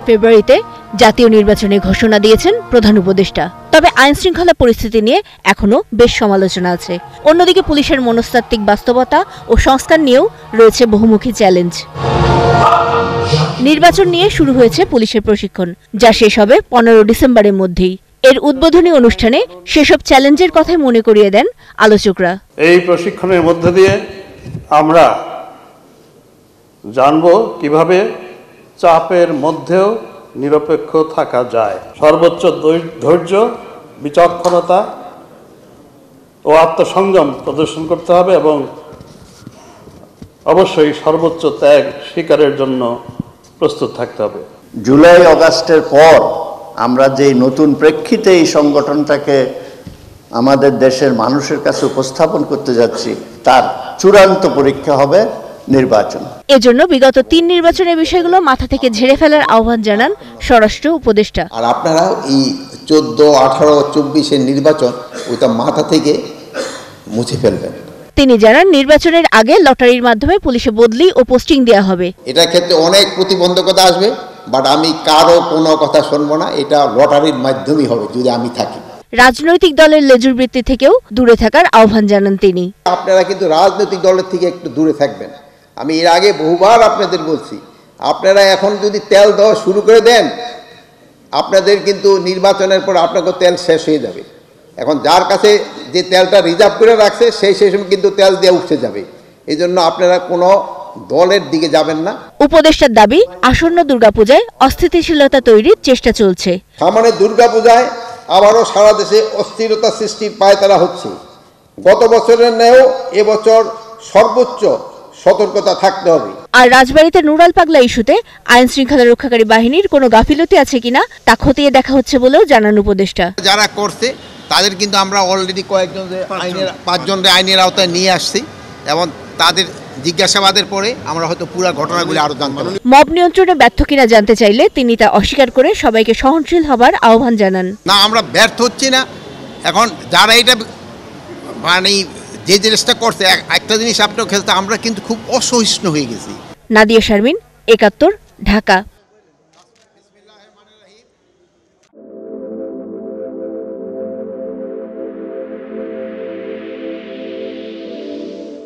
ফেব্রুয়ারিতে জাতীয় নির্বাচনের ঘোষণা দিয়েছেন প্রধান উপদেষ্টা। তবে আইনশৃঙ্খলা পরিস্থিতি নিয়ে এখনো বেশ সমালোচনা আছে। অন্যদিকে পুলিশের মনস্তাত্ত্বিক বাস্তবতা ও সংস্কার নিয়েও রয়েছে বহুমুখী চ্যালেঞ্জ। নির্বাচন নিয়ে শুরু হয়েছে পুলিশের প্রশিক্ষণ, যা শেষ হবে 15 ডিসেম্বরের মধ্যেই। এর উদ্বোধনী অনুষ্ঠানে সেসব চ্যালেঞ্জের কথাই মনে করিয়ে দেন আলোচকরা। এই প্রশিক্ষণের মধ্য দিয়ে আমরা জানব কিভাবে চাপের মধ্যেও নিরপেক্ষ থাকা যায়, সর্বোচ্চ ধৈর্য, বিচক্ষণতা ও আত্মসংযম প্রদর্শন করতে হবে এবং অবশ্যই সর্বোচ্চ ত্যাগ স্বীকারের জন্য প্রস্তুত থাকতে হবে। জুলাই আগস্টের পর আমরা যে নতুন প্রেক্ষিতে এই সংগঠনটাকে আমাদের দেশের মানুষের কাছে উপস্থাপন করতে যাচ্ছি, তার চূড়ান্ত পরীক্ষা হবে নির্বাচন। এজন্য বিগত 3 নির্বাচনের বিষয়গুলো মাথা থেকে ঝেড়ে ফেলার আহ্বান জানান স্বরাষ্ট্র উপদেষ্টা। আর আপনারা এই 14, 18, 24-এর নির্বাচন ওইটা মাথা থেকে মুছে ফেলবেন। তিনি জানান, নির্বাচনের আগে লটারির মাধ্যমে পুলিশে বদলি ও পোস্টিং দেওয়া হবে। এটার ক্ষেত্রে অনেক প্রতিবন্ধকতা আসবে, বাট আমি কারো কোনো কথা শুনবো না। এটা লটারির মাধ্যমেই হবে যদি আমি থাকি। রাজনৈতিক দলের লেজুর বৃত্তি থেকেও দূরে থাকার আহ্বান জানান তিনি। আপনারা কিন্তু রাজনৈতিক দলের থেকে একটু দূরে থাকবেন। আমি এর আগে বহুবার আপনাদের বলছি, আপনারা এখন যদি তেল দেওয়া শুরু করে দেন, আপনাদের কিন্তু নির্বাচনের পর আপনাকে তেল শেষ হয়ে যাবে। এখন যার কাছে যে তেলটা রিজার্ভ করে রাখছে সেই সময় কিন্তু তেল দিয়ে উঠে যাবে। এই জন্য আপনারা কোনো দলের দিকে যাবেন না। উপদেষ্টার দাবি, আসন্ন দুর্গাপূজায় অস্থিতিশীলতা তৈরির চেষ্টা চলছে। সামনে দুর্গাপূজায় আবারও সারা দেশে অস্থিরতা সৃষ্টির পায়তারা হচ্ছে। গত বছরের ন্যায়ও এবছর সর্বোচ্চ সতর্কতা থাকতে হবে। আর রাজবাড়ীতে নুরাল পাগলা ইস্যুতে আইন শৃঙ্খলা রক্ষাকারী বাহিনীর কোনো গাফিলতি আছে কিনা তা খতিয়ে দেখা হচ্ছে বলেও জানান উপদেষ্টা। যারা করছে তাদের কিন্তু আমরা অলরেডি কয়েকজন 5 জনের আইনের আওতায় নিয়ে আসছি এবং তাদের জিজ্ঞাসাবাদের পরে আমরা হয়তো পুরো ঘটনাগুলি আরো জানতে পারব। মব নিয়ন্ত্রণে ব্যর্থ কিনা জানতে চাইলে তিনি তা অস্বীকার করে সবাইকে সহনশীল হবার আহ্বান জানান। না, আমরা ব্যর্থ হচ্ছি না। এখন যারা এটা মানে যে জিনিসটা করছে, একটা জিনিস আপনার খেলতে আমরা কিন্তু খুব অসহিষ্ণু হয়ে গেছি। নাদিয়া শারমিন, 71, ঢাকা।